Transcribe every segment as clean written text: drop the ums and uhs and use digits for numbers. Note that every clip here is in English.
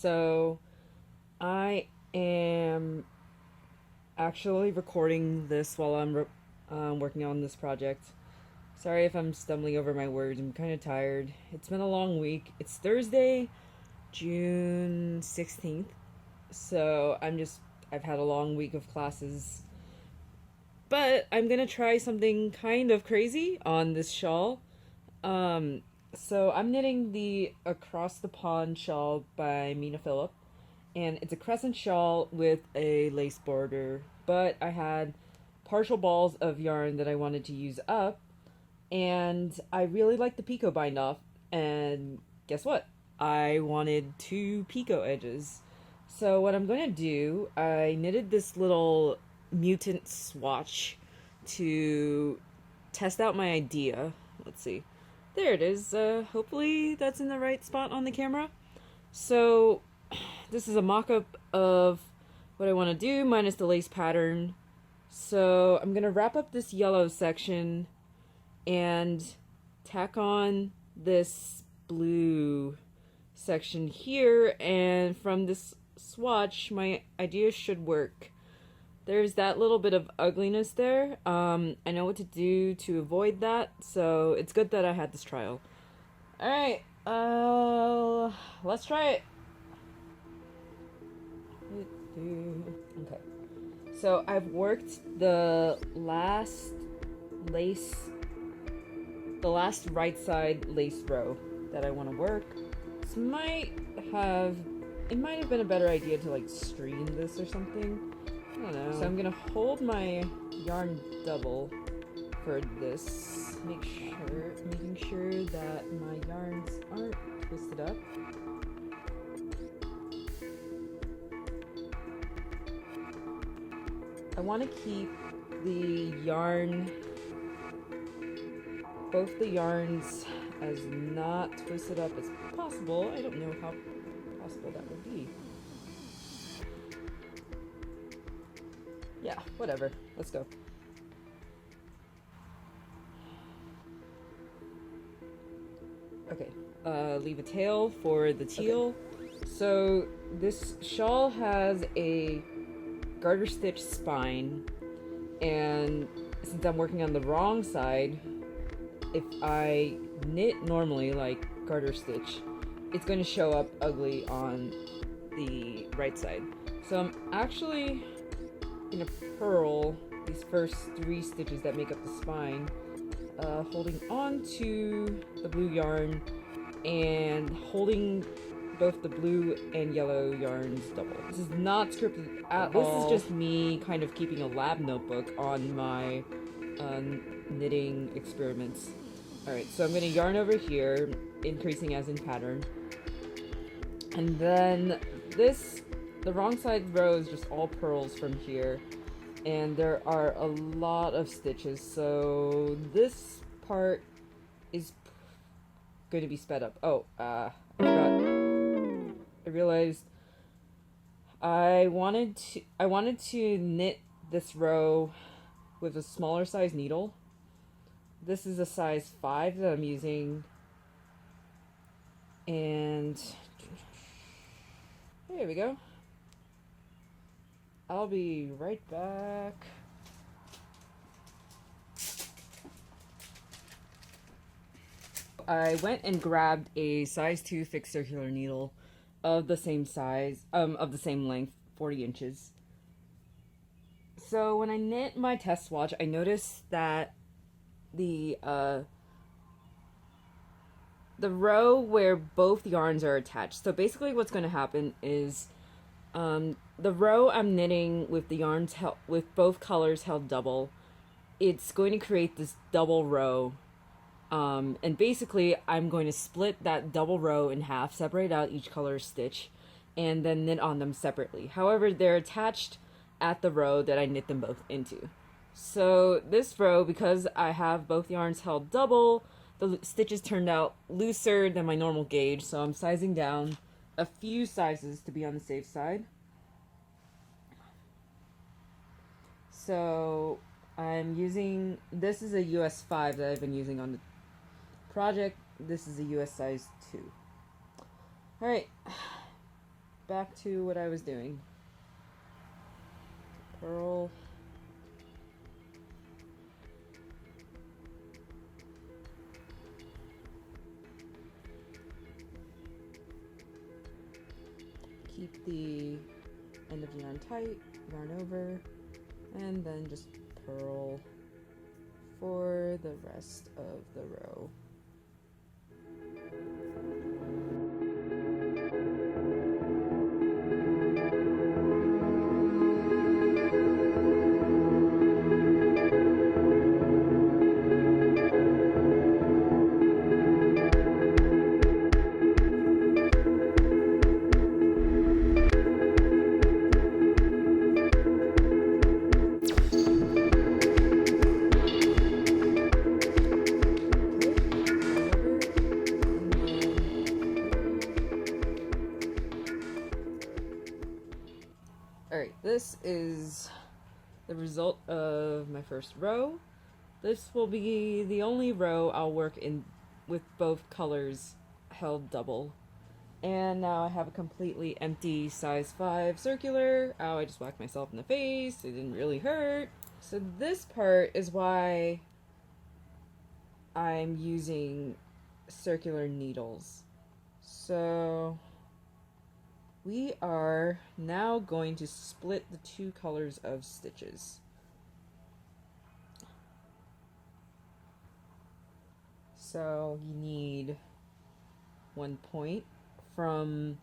So I am actually recording this while I'm working on this project. Sorry if I'm stumbling over my words. I'm kind of tired. It's been a long week. It's Thursday, June 16th. So I've had a long week of classes. But I'm gonna try something kind of crazy on this shawl. So I'm knitting the Across the Pond shawl by Mina Phillip, and it's a crescent shawl with a lace border, but I had partial balls of yarn that I wanted to use up, and I really like the picot bind off, and guess what? I wanted two picot edges. So what I'm going to do, I knitted this little mutant swatch to test out my idea. Let's see. There it is. Hopefully that's in the right spot on the camera. So this is a mock-up of what I want to do minus the lace pattern. So I'm going to wrap up this yellow section and tack on this blue section here, and from this swatch my idea should work. There's that little bit of ugliness there. I know what to do to avoid that, so it's good that I had this trial. Alright, let's try it. Okay. So I've worked the last right side lace row that I want to work. This might have been a better idea to like stream this or something. I don't know. So I'm gonna hold my yarn double for this, making sure that my yarns aren't twisted up. I want to keep both the yarns as not twisted up as possible. I don't know how possible that would be. Yeah, whatever. Let's go. Okay, leave a tail for the teal. Okay. So this shawl has a garter stitch spine, and since I'm working on the wrong side, if I knit normally like garter stitch, it's going to show up ugly on the right side. So I'm actually going to purl these first 3 stitches that make up the spine, holding on to the blue yarn and holding both the blue and yellow yarns double. This is not scripted at all. This is just me kind of keeping a lab notebook on my knitting experiments. Alright, so I'm going to yarn over here, increasing as in pattern. And then the wrong side row is just all purls from here. And there are a lot of stitches, so this part is going to be sped up. Oh, I forgot. I realized I wanted to knit this row with a smaller size needle. This is a size 5 that I'm using, and there we go. I'll be right back. I went and grabbed a size 2 fixed circular needle of the same size, of the same length, 40 inches. So when I knit my test swatch, I noticed that the row where both yarns are attached. So basically what's going to happen is the row I'm knitting with the yarns with both colors held double, it's going to create this double row. And basically I'm going to split that double row in half, separate out each color stitch, and then knit on them separately. However, they're attached at the row that I knit them both into. So this row, because I have both yarns held double, the stitches turned out looser than my normal gauge, so I'm sizing down a few sizes to be on the safe side. So I'm using, this is a US 5 that I've been using on the project. This is a US size 2. Alright, back to what I was doing. Purl. Keep the end of the yarn tight, yarn over, and then just purl for the rest of the row. Alright, this is the result of my first row. This will be the only row I'll work in with both colors held double. And now I have a completely empty size 5 circular. Ow, I just whacked myself in the face. It didn't really hurt. So this part is why I'm using circular needles. So we are now going to split the two colors of stitches. So you need 1 point from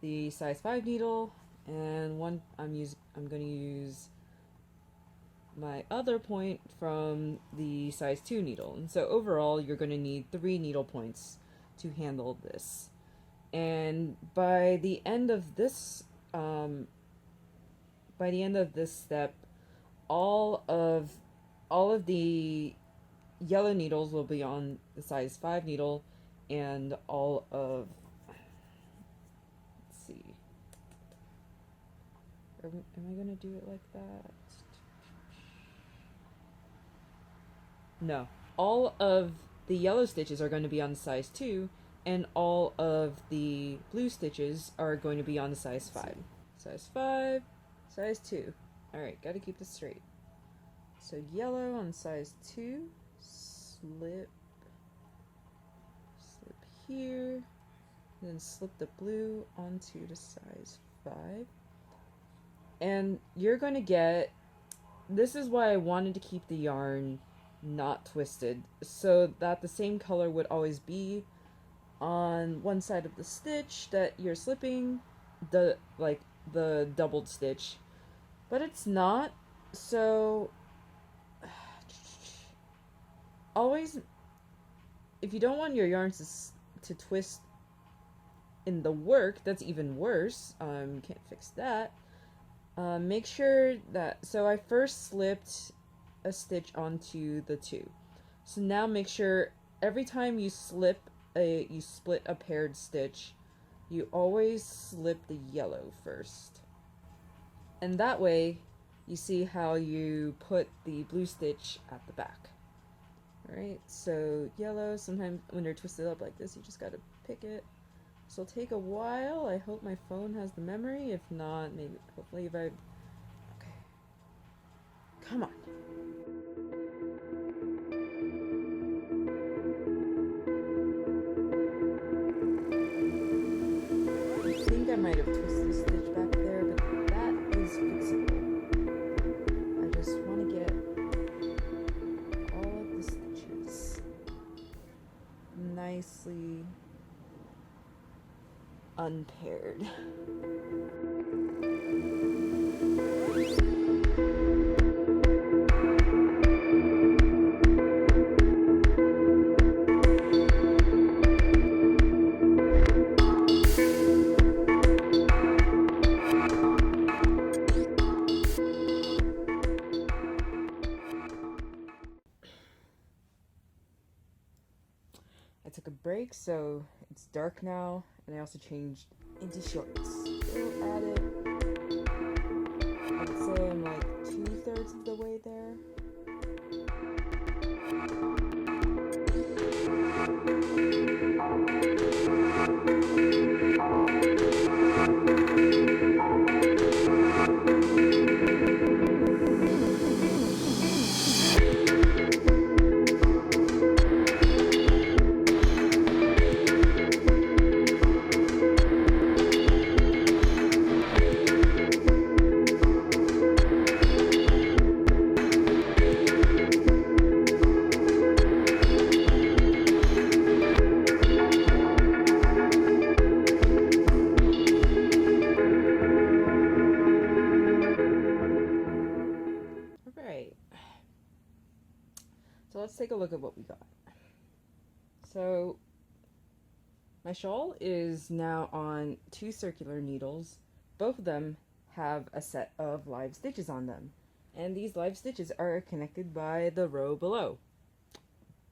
the size 5 needle, and I'm going to use my other point from the size 2 needle. And so overall you're going to need 3 needle points to handle this. And by the end of this step, all of the yellow needles will be on the size 5 needle, and all of, let's see, am I gonna do it like that? No, all of the yellow stitches are going to be on size 2, and all of the blue stitches are going to be on size 5. Size 5, size 2. Alright, gotta keep this straight. So yellow on size 2, slip here, then slip the blue onto the size 5. And you're going to get, this is why I wanted to keep the yarn not twisted, so that the same color would always be on one side of the stitch that you're slipping, the doubled stitch, but it's not. So always, if you don't want your yarns to twist in the work, that's even worse. Can't fix that. Make sure that, so I first slipped a stitch onto the 2. So now make sure every time you split a paired stitch, you always slip the yellow first. And that way you see how you put the blue stitch at the back. Alright, so yellow, sometimes when they're twisted up like this, you just gotta pick it. So it'll take a while. I hope my phone has the memory. If not, maybe, hopefully if I... Okay. Come on. I think I might have twisted a stitch back there, but that is fixable. I just want to get all of the stitches nicely unpaired. I took a break, so it's dark now, and I also changed into shorts. Still at it. I'd say I'm like 2/3 of the way there. So my shawl is now on 2 circular needles. Both of them have a set of live stitches on them, and these live stitches are connected by the row below.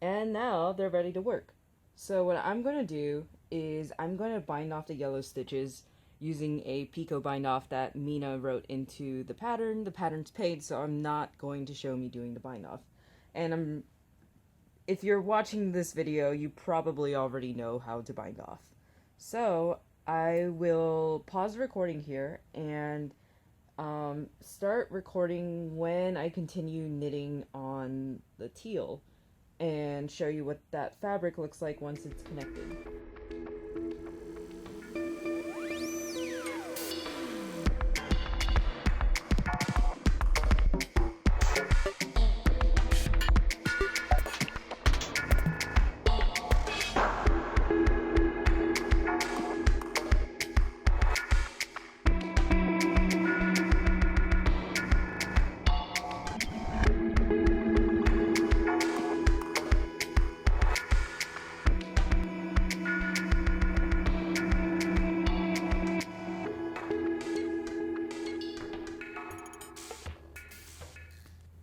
And now they're ready to work. So what I'm going to do is I'm going to bind off the yellow stitches using a picot bind off that Mina wrote into the pattern. The pattern's paid, so I'm not going to show me doing the bind off. And if you're watching this video, you probably already know how to bind off. So I will pause the recording here and start recording when I continue knitting on the teal and show you what that fabric looks like once it's connected.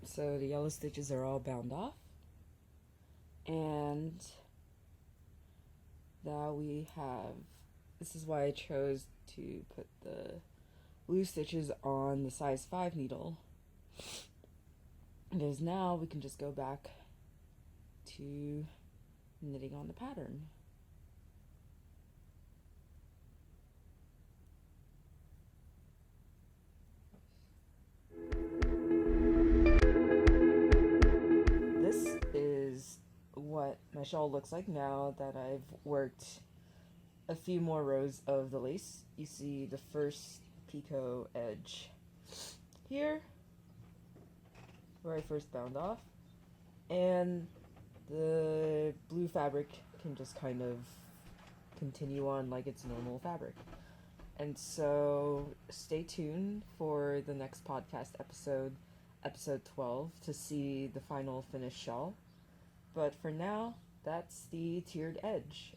So the yellow stitches are all bound off, and now we have, this is why I chose to put the blue stitches on the size 5 needle, because now we can just go back to knitting on the pattern. What my shawl looks like now that I've worked a few more rows of the lace. You see the first picot edge here where I first bound off, and the blue fabric can just kind of continue on like it's normal fabric. And so stay tuned for the next podcast episode, episode 12, to see the final finished shawl. But for now, that's the tiered edge.